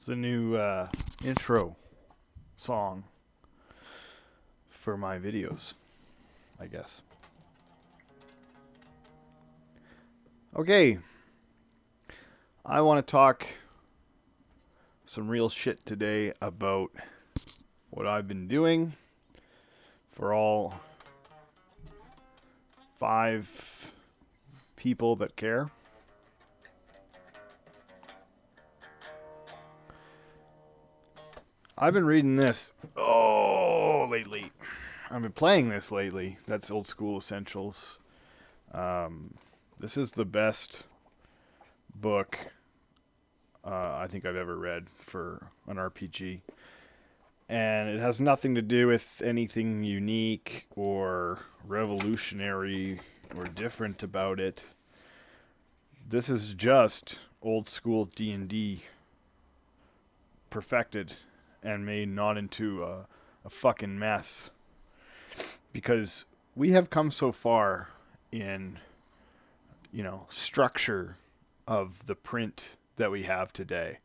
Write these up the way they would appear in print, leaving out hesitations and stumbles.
It's a new intro song for my videos, I guess. Okay, I want to talk some real shit today about what I've been doing for all 5 people that care. I've been reading this lately. I've been playing this lately. That's Old School Essentials. This is the best book I think I've ever read for an RPG. And it has nothing to do with anything unique or revolutionary or different about it. This is just old school D&D perfected and made not into a fucking mess. Because we have come so far in, structure of the print that we have today,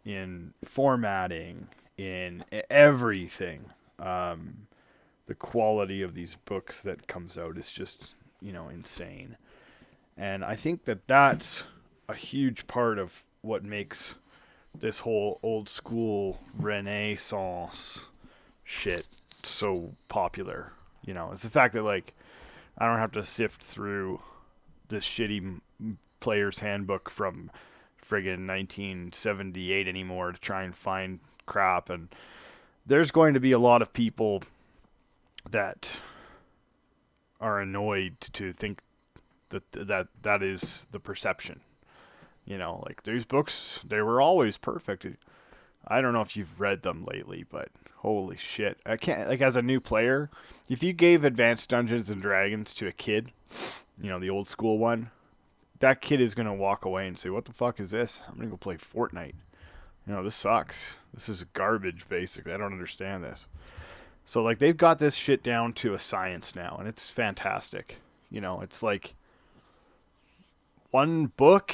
in formatting, in everything. The quality of these books that comes out is just, insane. And I think that that's a huge part of what makes this whole old school Renaissance shit so popular. It's the fact that, I don't have to sift through this shitty player's handbook from friggin' 1978 anymore to try and find crap. And there's going to be a lot of people that are annoyed to think that is the perception. These books, they were always perfect. I don't know if you've read them lately, but holy shit. I can't, as a new player, if you gave Advanced Dungeons and Dragons to a kid, the old school one, that kid is going to walk away and say, what the fuck is this? I'm going to go play Fortnite. This sucks. This is garbage, basically. I don't understand this. So, they've got this shit down to a science now, and it's fantastic. It's like one book,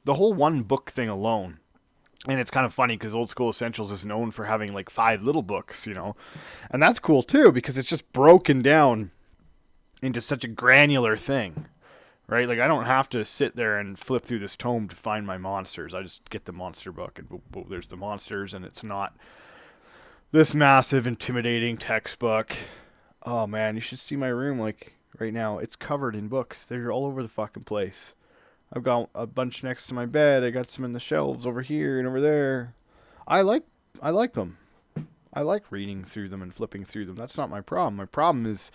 the whole one book thing alone. And it's kind of funny because Old School Essentials is known for having 5 little books, and that's cool too because it's just broken down into such a granular thing, right? I don't have to sit there and flip through this tome to find my monsters. I just get the monster book and there's the monsters, and it's not this massive, intimidating textbook. Oh man, you should see my room right now. It's covered in books. They're all over the fucking place. I've got a bunch next to my bed. I got some in the shelves over here and over there. I like them. I like reading through them and flipping through them. That's not my problem. My problem is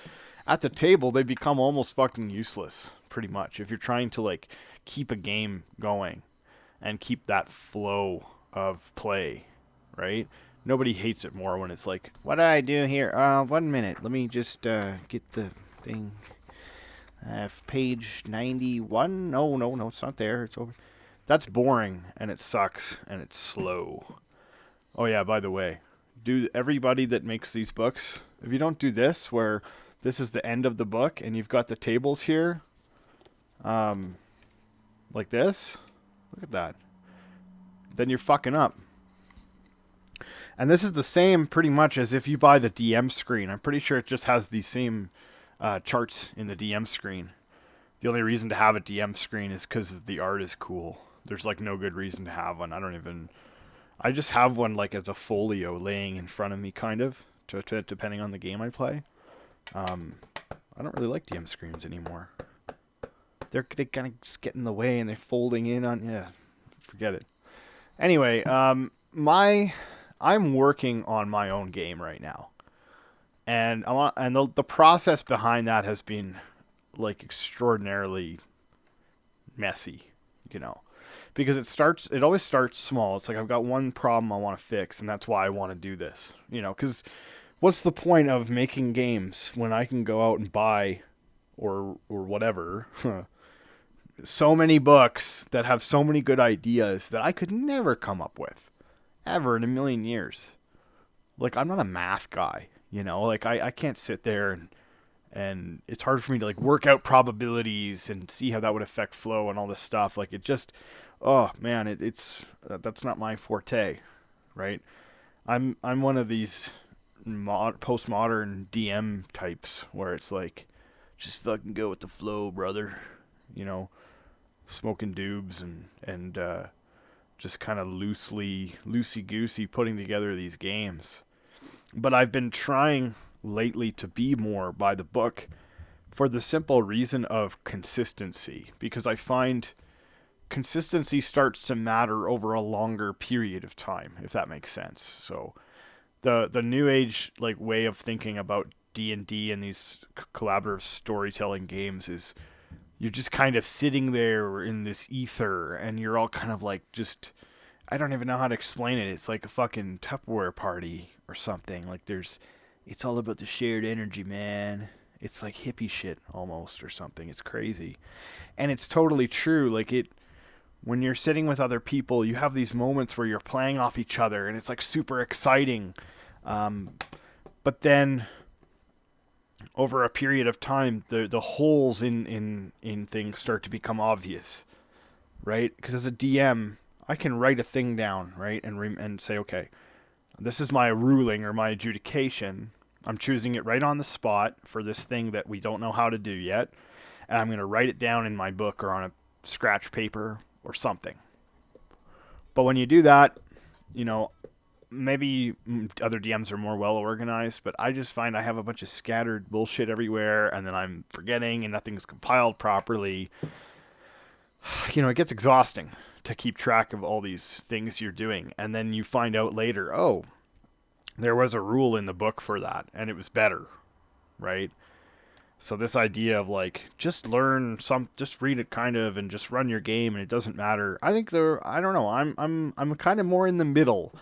at the table they become almost fucking useless, pretty much. If you're trying to keep a game going and keep that flow of play, right? Nobody hates it more when it's what do I do here? 1 minute. Let me just get the thing. Page 91. No, it's not there. It's over. That's boring, and it sucks, and it's slow. Oh yeah, by the way, everybody that makes these books, if you don't do this, where this is the end of the book, and you've got the tables here, like this, look at that, then you're fucking up. And this is the same pretty much as if you buy the DM screen. I'm pretty sure it just has the same charts in the DM screen. The only reason to have a DM screen is because the art is cool. There's no good reason to have one. I just have one as a folio laying in front of me, kind of, depending on the game I play. I don't really like DM screens anymore. They kind of just get in the way and they're folding in on, forget it. Anyway, I'm working on my own game right now. And the process behind that has been extraordinarily messy, because it always starts small. It's I've got one problem I want to fix, and that's why I want to do this, because what's the point of making games when I can go out and buy or whatever so many books that have so many good ideas that I could never come up with ever in a million years. I'm not a math guy. I can't sit there and it's hard for me to work out probabilities and see how that would affect flow and all this stuff. oh man, it's that's not my forte, right? I'm one of these postmodern DM types where it's like, just fucking go with the flow, brother. You know, smoking doobs and just kind of loosey goosey putting together these games. But I've been trying lately to be more by the book for the simple reason of consistency, because I find consistency starts to matter over a longer period of time, if that makes sense. So the new age like way of thinking about D&D and these collaborative storytelling games is you're just kind of sitting there in this ether and you're all kind of like just, I don't even know how to explain it. It's like a fucking Tupperware party or something. Like it's all about the shared energy, man. It's like hippie shit almost or something. It's crazy. And it's totally true. When you're sitting with other people, you have these moments where you're playing off each other and it's like super exciting. But then over a period of time, the holes in things start to become obvious, right? Because as a DM, I can write a thing down, right, and say, okay, this is my ruling or my adjudication. I'm choosing it right on the spot for this thing that we don't know how to do yet, and I'm going to write it down in my book or on a scratch paper or something. But when you do that, you know, maybe other DMs are more well organized, but I just find I have a bunch of scattered bullshit everywhere, and then I'm forgetting, and nothing's compiled properly. You know, it gets exhausting to keep track of all these things you're doing, and then you find out later, oh, there was a rule in the book for that, and it was better, right? So this idea of like just read it kind of, and just run your game, and it doesn't matter. I think I don't know. I'm kind of more in the middle.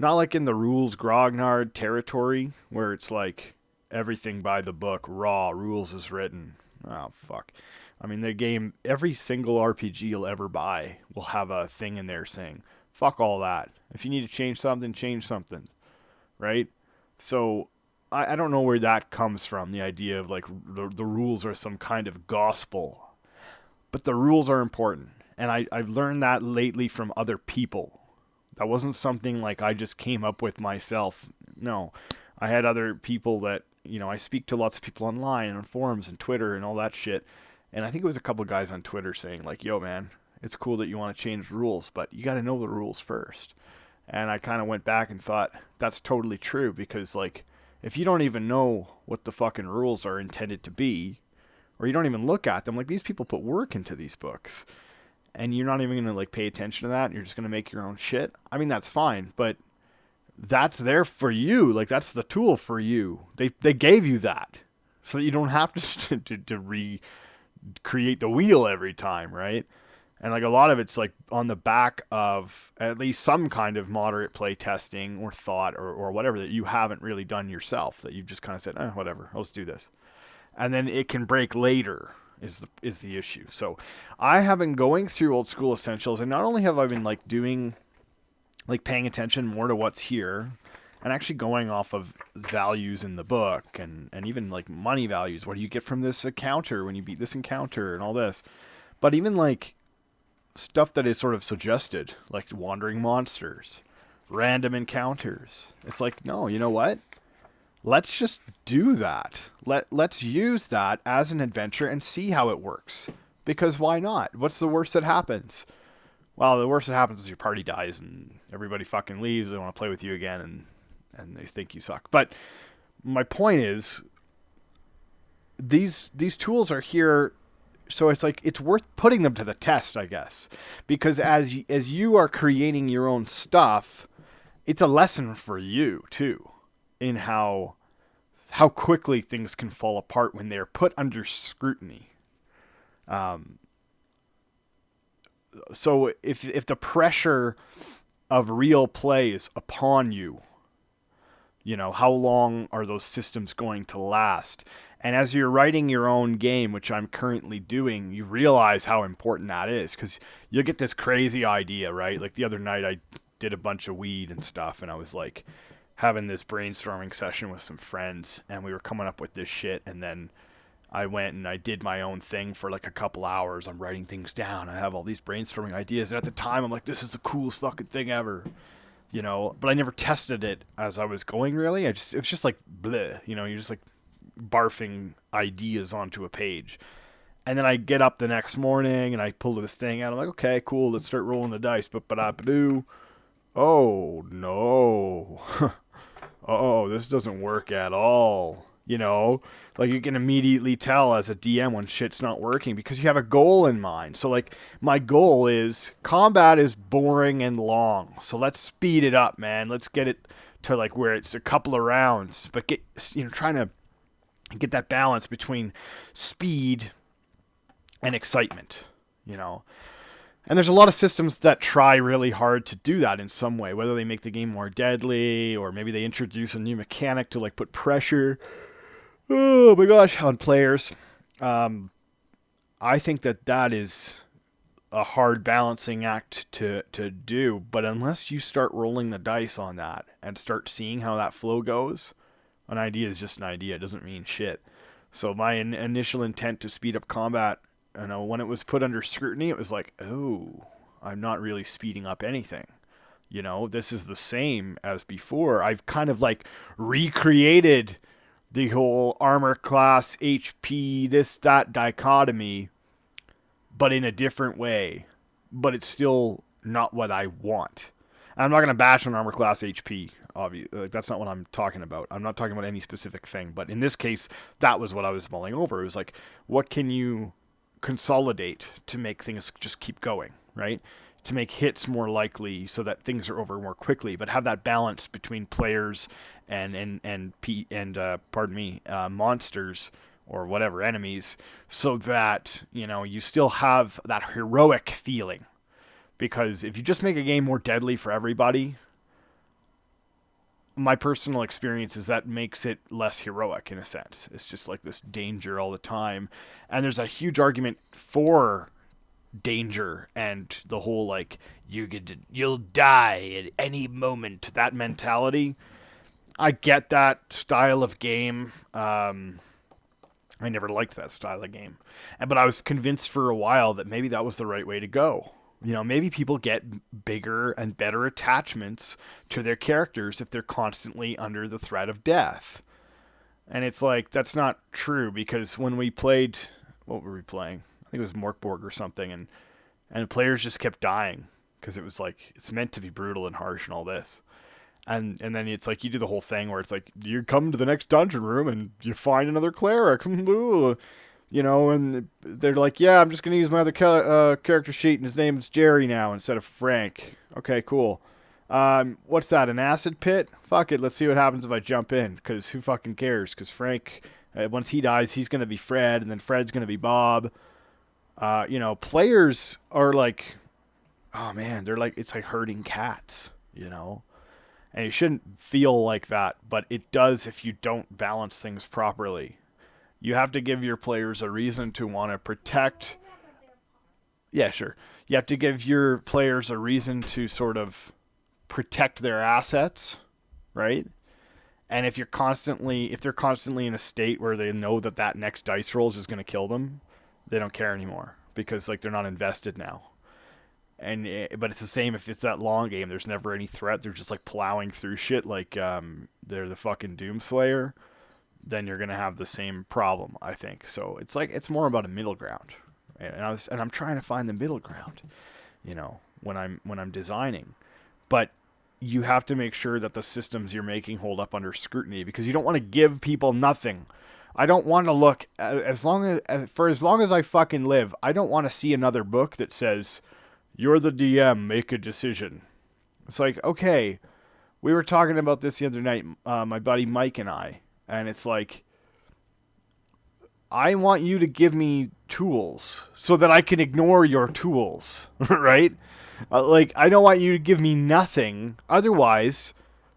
Not like in the rules grognard territory where it's like everything by the book, raw, rules as written. Oh, fuck. I mean, the game, every single RPG you'll ever buy will have a thing in there saying, fuck all that. If you need to change something, right? So I don't know where that comes from, the idea of like the rules are some kind of gospel. But the rules are important. And I've learned that lately from other people. That wasn't something like I just came up with myself. No, I had other people that, you know, I speak to lots of people online and on forums and Twitter and all that shit. And I think it was a couple of guys on Twitter saying like, yo, man, it's cool that you want to change rules, but you got to know the rules first. And I kind of went back and thought that's totally true, because like if you don't even know what the fucking rules are intended to be, or you don't even look at them, like these people put work into these books, and you're not even going to like pay attention to that, and you're just going to make your own shit. I mean, that's fine, but that's there for you. Like that's the tool for you. They gave you that so that you don't have to recreate the wheel every time, right? And like a lot of it's like on the back of at least some kind of moderate play testing or thought or whatever that you haven't really done yourself, that you've just kind of said, whatever, let's do this. And then it can break later is the issue. So I have been going through Old School Essentials, and not only have I been like doing, like paying attention more to what's here and actually going off of values in the book and even like money values. What do you get from this encounter when you beat this encounter and all this? But even like stuff that is sort of suggested, like wandering monsters, random encounters. It's like, no, you know what? Let's just do that. Let's use that as an adventure and see how it works. Because why not? What's the worst that happens? Well, the worst that happens is your party dies and everybody fucking leaves. They want to play with you again and they think you suck. But my point is, these tools are here, so it's like it's worth putting them to the test, I guess. Because as you are creating your own stuff, it's a lesson for you too, in how quickly things can fall apart when they're put under scrutiny. So if the pressure of real play is upon you, you know, how long are those systems going to last? And as you're writing your own game, which I'm currently doing, you realize how important that is, because you'll get this crazy idea, right? Like the other night I did a bunch of weed and stuff, and I was like having this brainstorming session with some friends, and we were coming up with this shit, and then I went and I did my own thing for like a couple hours. I'm writing things down. I have all these brainstorming ideas. And at the time, I'm like, this is the coolest fucking thing ever, you know. But I never tested it as I was going. Really, it was just like bleh, you know. You're just like barfing ideas onto a page. And then I get up the next morning and I pull this thing out. I'm like, okay, cool. Let's start rolling the dice. But oh no. Oh, this doesn't work at all. You know, like you can immediately tell as a DM when shit's not working because you have a goal in mind. So like my goal is combat is boring and long. So let's speed it up, man. Let's get it to like where it's a couple of rounds, but trying to get that balance between speed and excitement, you know. And there's a lot of systems that try really hard to do that in some way, whether they make the game more deadly or maybe they introduce a new mechanic to like put pressure, oh my gosh, on players. I think that is a hard balancing act to do, but unless you start rolling the dice on that and start seeing how that flow goes, an idea is just an idea. It doesn't mean shit. So my initial intent to speed up combat, you know, when it was put under scrutiny, it was like, oh, I'm not really speeding up anything. You know, this is the same as before. I've kind of like recreated the whole armor class, HP, this, that dichotomy, but in a different way. But it's still not what I want. And I'm not going to bash on armor class HP. Obviously, like, that's not what I'm talking about. I'm not talking about any specific thing. But in this case, that was what I was mulling over. It was like, what can you consolidate to make things just keep going, right? To make hits more likely so that things are over more quickly, but have that balance between players and monsters or whatever enemies, so that, you know, you still have that heroic feeling. Because if you just make a game more deadly for everybody, my personal experience is that makes it less heroic in a sense. It's just like this danger all the time. And there's a huge argument for danger and the whole like you'll die at any moment, that mentality. I get that style of game. I never liked that style of game. But I was convinced for a while that maybe that was the right way to go. You know, maybe people get bigger and better attachments to their characters if they're constantly under the threat of death. And it's like, that's not true, because when we played, what were we playing? I think it was Morkborg or something, and players just kept dying because it was like, it's meant to be brutal and harsh and all this. And then it's like, you do the whole thing where it's like, you come to the next dungeon room and you find another cleric. You know, and they're like, yeah, I'm just going to use my other character sheet, and his name's Jerry now instead of Frank. Okay, cool. What's that, an acid pit? Fuck it, let's see what happens if I jump in, because who fucking cares? Because Frank, once he dies, he's going to be Fred, and then Fred's going to be Bob. You know, players are like, oh man, they're like, it's like herding cats, you know? And it shouldn't feel like that, but it does if you don't balance things properly. You have to give your players a reason to want to protect. Yeah, sure. You have to give your players a reason to sort of protect their assets, right? And if they're constantly in a state where they know that next dice roll is just going to kill them, they don't care anymore, because like they're not invested now. But it's the same if it's that long game. There's never any threat. They're just like plowing through shit like they're the fucking Doomslayer. Then you're gonna have the same problem, I think. So it's like, it's more about a middle ground, and I'm trying to find the middle ground, you know, when I'm designing. But you have to make sure that the systems you're making hold up under scrutiny, because you don't want to give people nothing. I don't want to look, as long as I fucking live, I don't want to see another book that says, you're the DM, make a decision. It's like, okay, we were talking about this the other night, my buddy Mike and I. And it's like, I want you to give me tools so that I can ignore your tools, right? Like, I don't want you to give me nothing. Otherwise,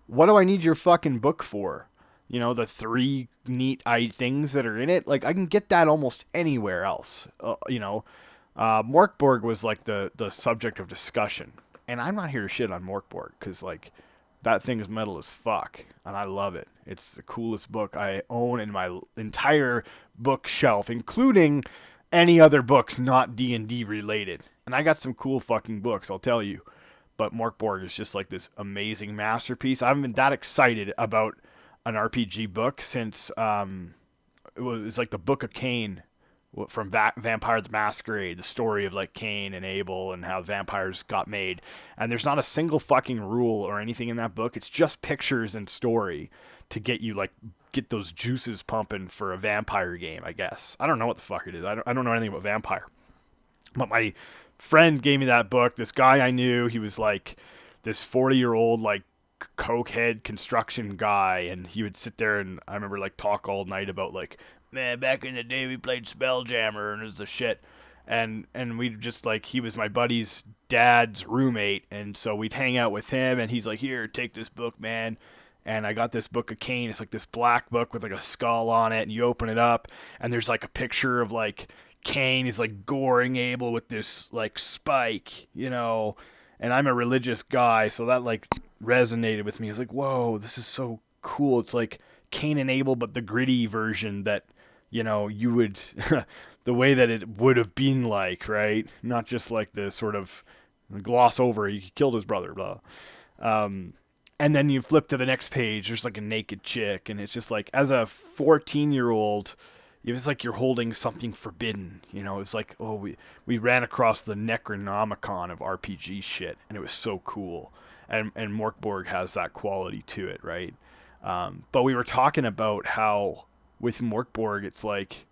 what do I need your fucking book for? You know, the 3 neat things that are in it? Like, I can get that almost anywhere else. You know, Morkborg was like the subject of discussion. And I'm not here to shit on Morkborg, because, like, That thing is metal as fuck, and I love it. It's the coolest book I own in my entire bookshelf, including any other books not D&D related. And I got some cool fucking books, I'll tell you. But Morkborg is just like this amazing masterpiece. I haven't been that excited about an RPG book since it was like the Book of Cain from Vampire the Masquerade, the story of like Cain and Abel and how vampires got made. And there's not a single fucking rule or anything in that book. It's just pictures and story to get you like get those juices pumping for a vampire game, I guess. I don't know what the fuck it is. I don't know anything about vampire. But my friend gave me that book. This guy I knew, he was like this 40-year-old like cokehead construction guy, and he would sit there and I remember like talk all night about like, man, back in the day we played Spelljammer and it was the shit. And we just like, he was my buddy's dad's roommate, and so we'd hang out with him, and he's like, here, take this book, man. And I got this Book of Cain. It's like this black book with like a skull on it, and you open it up and there's like a picture of like Cain is like goring Abel with this like spike, you know. And I'm a religious guy, so that like resonated with me. I was like, whoa, this is so cool. It's like Cain and Abel, but the gritty version that, you know, you would, the way that it would have been like, right? Not just like the sort of gloss over, he killed his brother, blah. And then you flip to the next page, there's like a naked chick, and it's just like, as a 14-year-old, it was like you're holding something forbidden, you know. It's like, oh, we ran across the Necronomicon of RPG shit, and it was so cool. And Morkborg has that quality to it, right? But we were talking about how with Morkborg, it's like,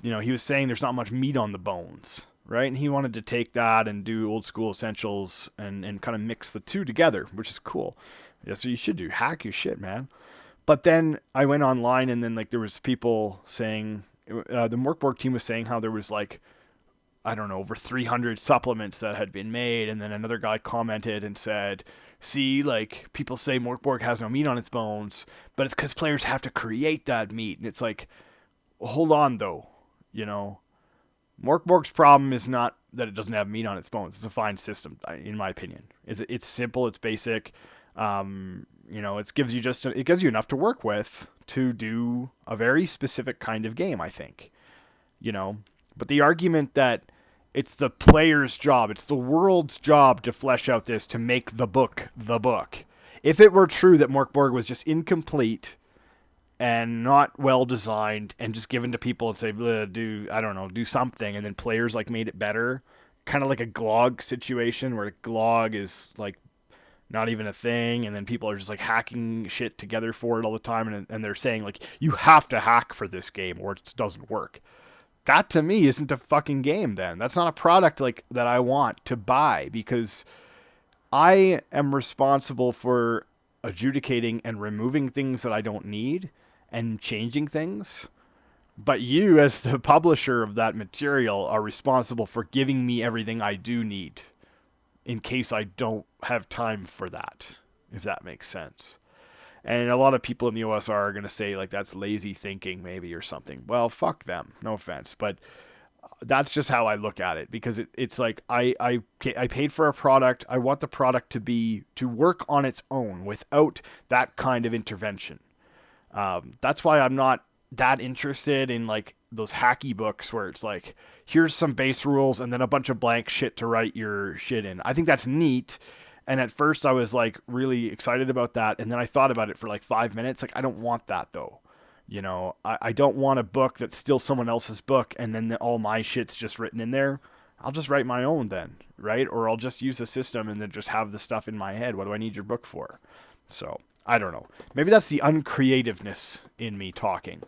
you know, he was saying there's not much meat on the bones, right? And he wanted to take that and do old school essentials and kind of mix the two together, which is cool. That's what you should do. Hack your shit, man. But then I went online, and then like there was people saying, the Morkborg team was saying how there was like, I don't know, over 300 supplements that had been made. And then another guy commented and said, see, like people say Morkborg has no meat on its bones, but it's because players have to create that meat. And it's like, well, hold on though, you know. Morkborg's problem is not that it doesn't have meat on its bones. It's a fine system, in my opinion. It's simple, it's basic. You know, it gives you enough to work with to do a very specific kind of game, I think. You know, but the argument that it's the player's job, it's the world's job to flesh out this, to make the book the book. If it were true that Morkborg was just incomplete and not well designed and just given to people and say, do something, and then players like made it better, kind of like a Glog situation where Glog is like not even a thing, and then people are just like hacking shit together for it all the time, and they're saying like, you have to hack for this game or it doesn't work. That to me isn't a fucking game then. That's not a product like that I want to buy, because I am responsible for adjudicating and removing things that I don't need and changing things. But you, as the publisher of that material, are responsible for giving me everything I do need in case I don't have time for that, if that makes sense. And a lot of people in the OSR are going to say, like, that's lazy thinking maybe or something. Well, fuck them. No offense. But that's just how I look at it, because it's like I paid for a product. I want the product to work on its own without that kind of intervention. That's why I'm not that interested in like those hacky books where it's like, here's some base rules and then a bunch of blank shit to write your shit in. I think that's neat. And at first I was like really excited about that. And then I thought about it for like 5 minutes. Like, I don't want that though. You know, I don't want a book that's still someone else's book and then all my shit's just written in there. I'll just write my own then, right? Or I'll just use the system and then just have the stuff in my head. What do I need your book for? So I don't know. Maybe that's the uncreativeness in me talking.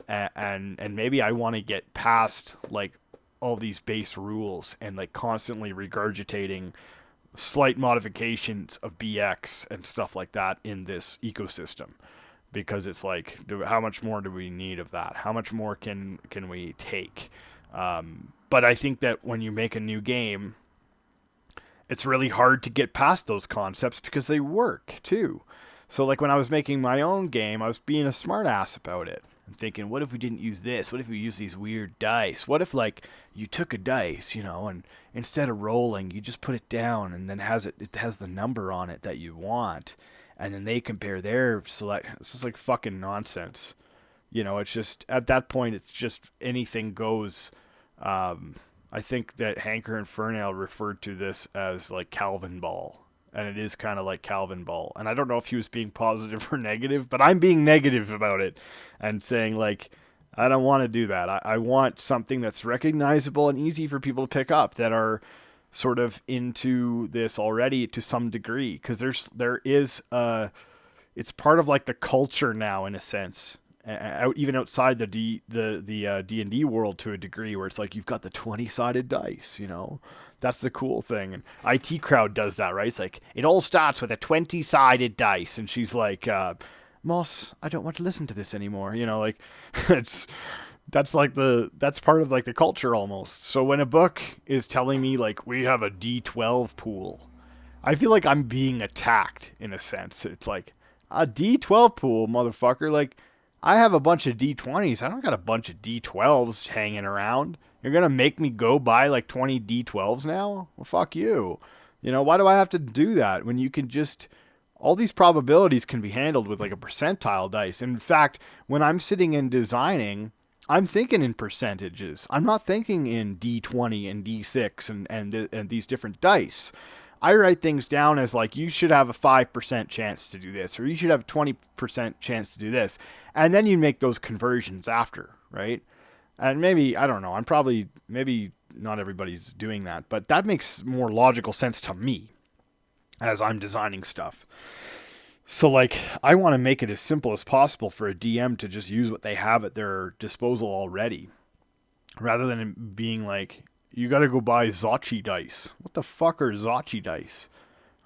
And maybe I want to get past like all these base rules and like constantly regurgitating slight modifications of BX and stuff like that in this ecosystem, because it's like, how much more do we need of that? How much more can we take? But I think that when you make a new game, it's really hard to get past those concepts because they work too. So like when I was making my own game, I was being a smartass about it. and thinking, what if we didn't use this? What if we use these weird dice? What if, like, you took a dice, you know, and instead of rolling, you just put it down and then it has the number on it that you want, and then they compare their select. It's just like fucking nonsense. You know, it's just, at that point, it's just anything goes. I think that Hanker and Fernale referred to this as like Calvin Ball. And it is kind of like Calvin Ball. And I don't know if he was being positive or negative, but I'm being negative about it and saying, like, I don't want to do that. I want something that's recognizable and easy for people to pick up that are sort of into this already to some degree. Because it's part of like the culture now in a sense. Even outside the D&D world to a degree, where it's like you've got the 20-sided dice, you know. That's the cool thing. And IT Crowd does that, right? It's like, it all starts with a 20-sided dice. And she's like, Moss, I don't want to listen to this anymore. You know, like, that's part of like the culture almost. So when a book is telling me like, we have a D12 pool, I feel like I'm being attacked in a sense. It's like, a D12 pool, motherfucker. Like, I have a bunch of D20s. I don't got a bunch of D12s hanging around. You're going to make me go buy like 20 D12s now? Well, fuck you. You know, why do I have to do that when you can just... All these probabilities can be handled with like a percentile dice. In fact, when I'm sitting and designing, I'm thinking in percentages. I'm not thinking in D20 and D6 and these different dice. I write things down as like, you should have a 5% chance to do this, or you should have a 20% chance to do this. And then you make those conversions after, right? And maybe, I don't know, maybe not everybody's doing that, but that makes more logical sense to me as I'm designing stuff. So like, I want to make it as simple as possible for a DM to just use what they have at their disposal already, rather than being like, you got to go buy Zachi dice. What the fuck are Zachi dice?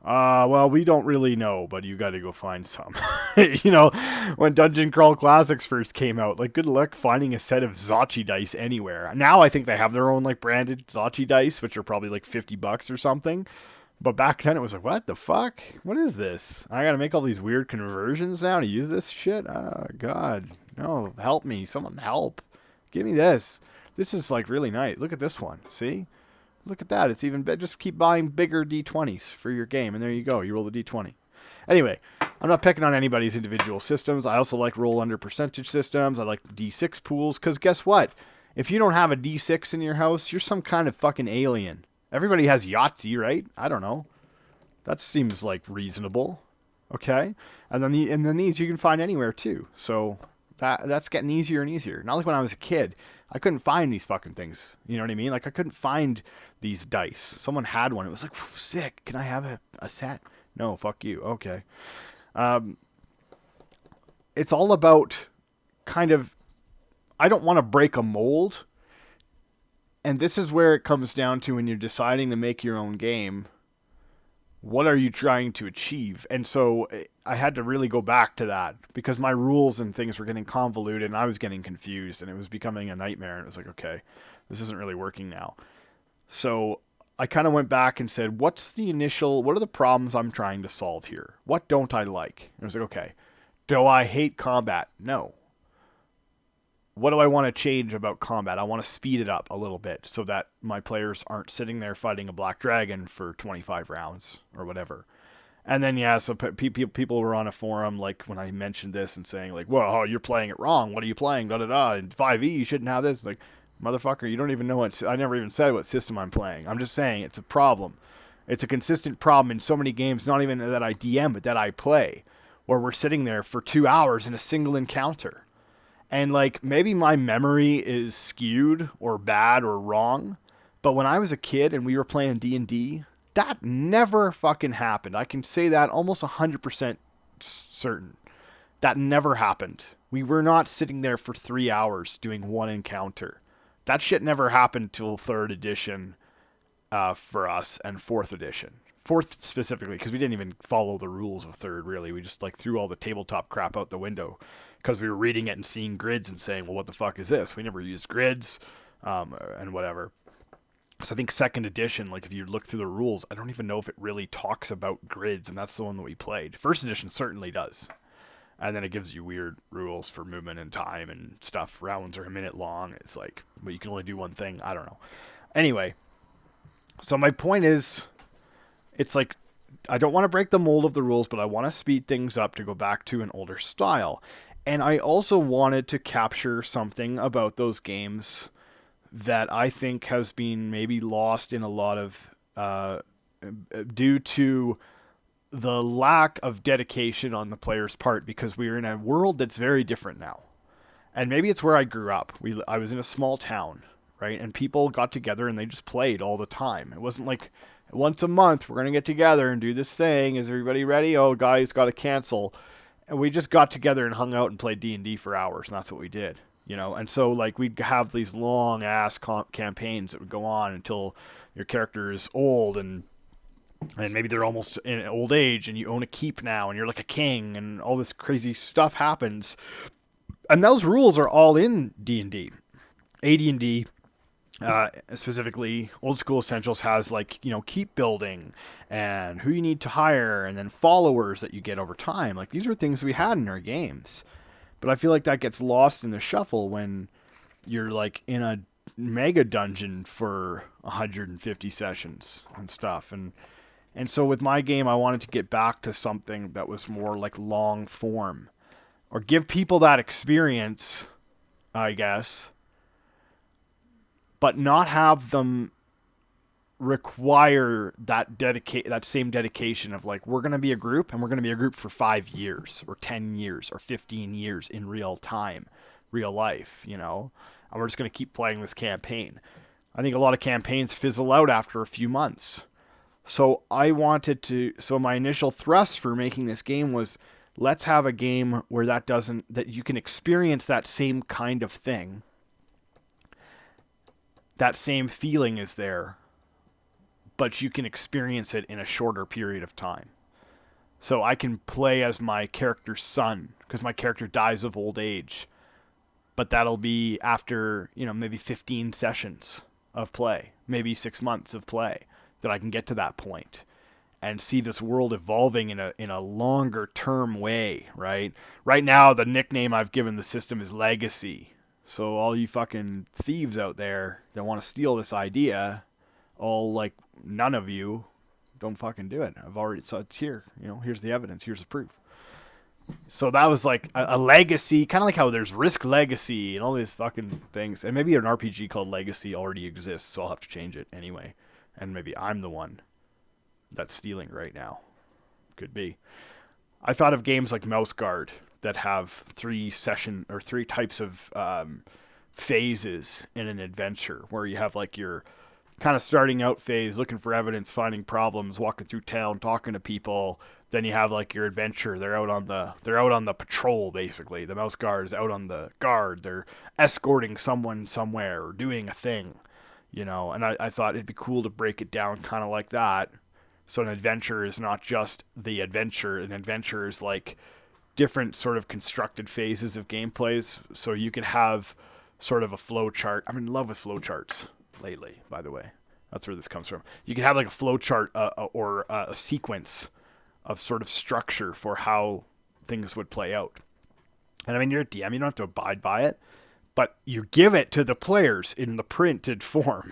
Well, we don't really know, but you got to go find some. You know, when Dungeon Crawl Classics first came out, like, good luck finding a set of Zachi dice anywhere. Now I think they have their own like branded Zachi dice, which are probably like $50 or something. But back then it was like, what the fuck? What is this? I got to make all these weird conversions now to use this shit? Oh, God. No, help me. Someone help. Give me this. This is like really nice. Look at this one. See? Look at that. It's even better. Just keep buying bigger D20s for your game. And there you go. You roll the D20. Anyway, I'm not picking on anybody's individual systems. I also like roll under percentage systems. I like D6 pools. Because guess what? If you don't have a D6 in your house, you're some kind of fucking alien. Everybody has Yahtzee, right? I don't know. That seems like reasonable. Okay? And then these you can find anywhere too. So that's getting easier and easier. Not like when I was a kid. I couldn't find these fucking things. You know what I mean? Like, I couldn't find these dice. Someone had one. It was like, sick. Can I have a set? No, fuck you. Okay. It's all about kind of, I don't want to break a mold. And this is where it comes down to when you're deciding to make your own game. What are you trying to achieve? And so I had to really go back to that because my rules and things were getting convoluted and I was getting confused and it was becoming a nightmare. And it was like, okay, this isn't really working now. So I kind of went back and said, what are the problems I'm trying to solve here? What don't I like? And I was like, okay, do I hate combat? No. What do I want to change about combat? I want to speed it up a little bit so that my players aren't sitting there fighting a black dragon for 25 rounds or whatever. And then, yeah, so people were on a forum, like, when I mentioned this and saying, like, well, you're playing it wrong. What are you playing? Da-da-da. In 5e, you shouldn't have this. Like, motherfucker, you don't even know I never even said what system I'm playing. I'm just saying it's a problem. It's a consistent problem in so many games, not even that I DM, but that I play, where we're sitting there for 2 hours in a single encounter. And, like, maybe my memory is skewed or bad or wrong, but when I was a kid and we were playing D&D, that never fucking happened. I can say that almost 100% certain. That never happened. We were not sitting there for 3 hours doing one encounter. That shit never happened till 3rd edition for us and 4th edition. 4th specifically, because we didn't even follow the rules of 3rd, really. We just, like, threw all the tabletop crap out the window because we were reading it and seeing grids and saying, well, what the fuck is this? We never used grids and whatever. So I think 2nd edition, like, if you look through the rules, I don't even know if it really talks about grids, and that's the one that we played. 1st edition certainly does. And then it gives you weird rules for movement and time and stuff. Rounds are a minute long. It's like, but you can only do one thing. I don't know. Anyway, so my point is, it's like, I don't want to break the mold of the rules, but I want to speed things up to go back to an older style. And I also wanted to capture something about those games that I think has been maybe lost in a lot of, due to the lack of dedication on the player's part, because we're in a world that's very different now. And maybe it's where I grew up. I was in a small town, right? And people got together and they just played all the time. It wasn't like once a month we're going to get together and do this thing. Is everybody ready? Oh, guys, got to cancel. And we just got together and hung out and played D&D for hours, and that's what we did, you know? And so, like, we'd have these long-ass campaigns that would go on until your character is old, and maybe they're almost in old age, and you own a keep now, and you're like a king, and all this crazy stuff happens. And those rules are all in D&D. AD&D, specifically Old School Essentials, has, like, you know, keep building and who you need to hire, and then followers that you get over time. Like, these are things we had in our games. But I feel like that gets lost in the shuffle when you're, like, in a mega dungeon for 150 sessions and stuff. And so with my game, I wanted to get back to something that was more like long form, or give people that experience, I guess, but not have them require that same dedication of, like, we're going to be a group, and we're going to be a group for 5 years or 10 years or 15 years in real time, real life, you know, and we're just going to keep playing this campaign. I think a lot of campaigns fizzle out after a few months. So so my initial thrust for making this game was, let's have a game where that you can experience that same kind of thing. That same feeling is there, but you can experience it in a shorter period of time. So I can play as my character's son, because my character dies of old age, but that'll be after, you know, maybe 15 sessions of play, maybe 6 months of play, that I can get to that point and see this world evolving in a longer term way, right? Right now, the nickname I've given the system is Legacy. So all you fucking thieves out there that want to steal this idea, like, none of you, don't fucking do it. So it's here, you know, here's the evidence, here's the proof. So that was like a legacy, kind of like how there's Risk Legacy and all these fucking things. And maybe an RPG called Legacy already exists, so I'll have to change it anyway. And maybe I'm the one that's stealing right now. Could be. I thought of games like Mouse Guard that have 3 types of phases in an adventure, where you have, like, your kind of starting out phase, looking for evidence, finding problems, walking through town, talking to people. Then you have, like, your adventure. They're out on the patrol, basically. The Mouse Guard is out on the guard. They're escorting someone somewhere or doing a thing, you know. And I thought it'd be cool to break it down kind of like that. So an adventure is not just the adventure. An adventure is, like, different sort of constructed phases of gameplays. So you could have sort of a flow chart. I'm in love with flow charts lately, by the way. That's where this comes from. You can have, like, a flow chart or a sequence of sort of structure for how things would play out. And I mean, you're a DM, you don't have to abide by it, but you give it to the players in the printed form.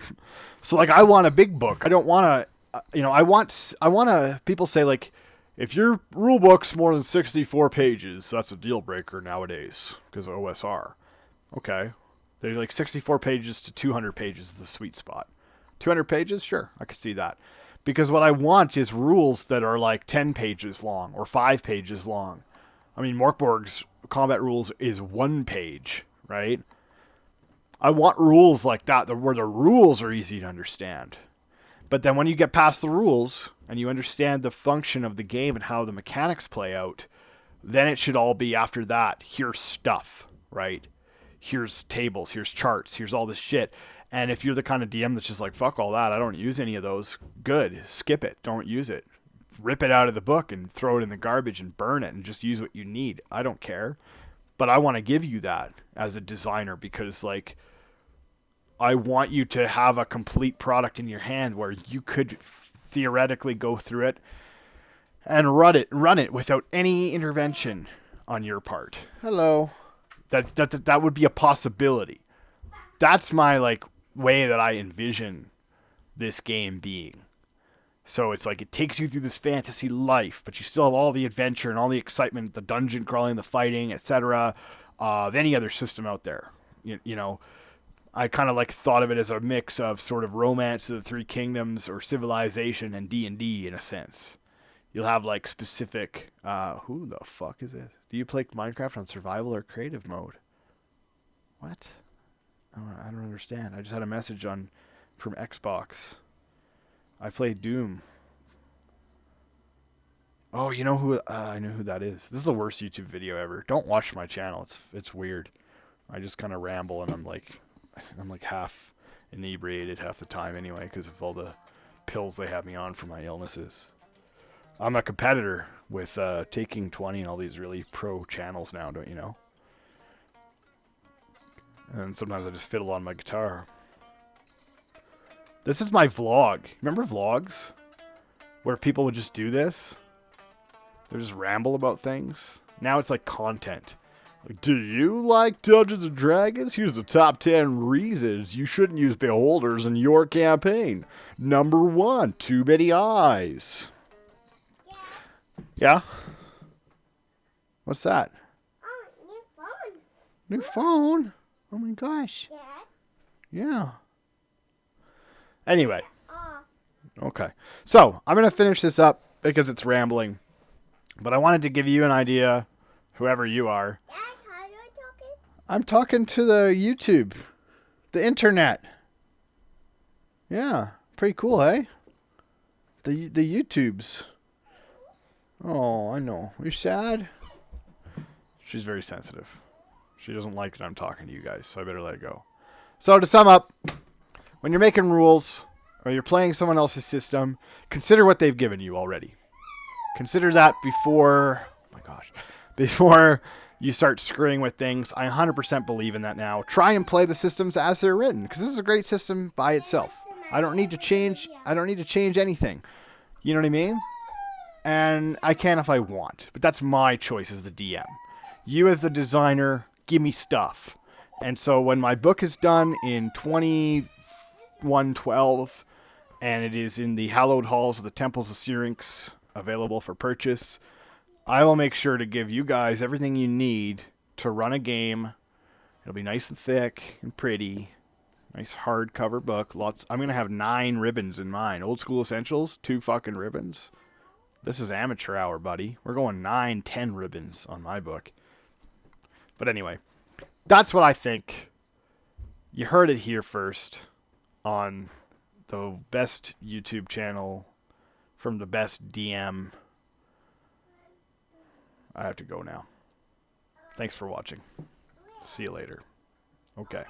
So, like, I want a big book. I don't want to, I want to, people say, like, if your rule book's more than 64 pages, that's a deal breaker nowadays because of OSR. Okay. They're like 64 pages to 200 pages is the sweet spot. 200 pages? Sure, I could see that. Because what I want is rules that are like 10 pages long or 5 pages long. I mean, Morkborg's combat rules is 1 page, right? I want rules like that where the rules are easy to understand. But then when you get past the rules and you understand the function of the game and how the mechanics play out, then it should all be, after that, here's stuff, right? Here's tables, here's charts, here's all this shit. And if you're the kind of DM that's just like, fuck all that, I don't use any of those, good, skip it, don't use it. Rip it out of the book and throw it in the garbage and burn it and just use what you need. I don't care. But I want to give you that as a designer because, like, I want you to have a complete product in your hand where you could theoretically go through it and run it without any intervention. on your part. Hello. That would be a possibility. That's my like way that I envision this game being. So it's like it takes you through this fantasy life, but you still have all the adventure and all the excitement, the dungeon crawling, the fighting, etc. Of any other system out there. You know, I kind of like thought of it as a mix of sort of Romance of the Three Kingdoms or Civilization and D&D in a sense. You'll have like specific. Who the fuck is this? Do you play Minecraft on survival or creative mode? What? I don't understand. I just had a message from Xbox. I play Doom. Oh, you know who? I know who that is. This is the worst YouTube video ever. Don't watch my channel. It's weird. I just kind of ramble and I'm like half inebriated half the time anyway because of all the pills they have me on for my illnesses. I'm a competitor with Taking 20 and all these really pro channels now, don't you know? And sometimes I just fiddle on my guitar. This is my vlog. Remember vlogs? Where people would just do this? They just ramble about things. Now it's like content. Like, do you like Dungeons and Dragons? Here's the top 10 reasons you shouldn't use beholders in your campaign. Number 1, too many eyes. Yeah? What's that? Oh, new phone. New phone? Oh my gosh. Dad? Yeah. Anyway. Okay. So, I'm going to finish this up because it's rambling. But I wanted to give you an idea, whoever you are. Dad, how are you talking? I'm talking to the YouTube. The internet. Yeah. Pretty cool, hey? The YouTubes. Oh, I know. Are you sad? She's very sensitive. She doesn't like that I'm talking to you guys, so I better let it go. So to sum up, when you're making rules or you're playing someone else's system, consider what they've given you already. Consider that before, oh my gosh, before you start screwing with things. I 100% believe in that now. Try and play the systems as they're written, because this is a great system by itself. I don't need to change anything. You know what I mean? And I can if I want, but that's my choice as the DM. You as the designer, give me stuff. And so when my book is done in 2112, and it is in the hallowed halls of the temples of Syrinx, available for purchase, I will make sure to give you guys everything you need to run a game. It'll be nice and thick and pretty. Nice hardcover book. I'm going to have 9 ribbons in mine. Old School Essentials, 2 fucking ribbons. This is amateur hour, buddy. We're going 9, 10 ribbons on my book. But anyway, that's what I think. You heard it here first on the best YouTube channel from the best DM. I have to go now. Thanks for watching. See you later. Okay.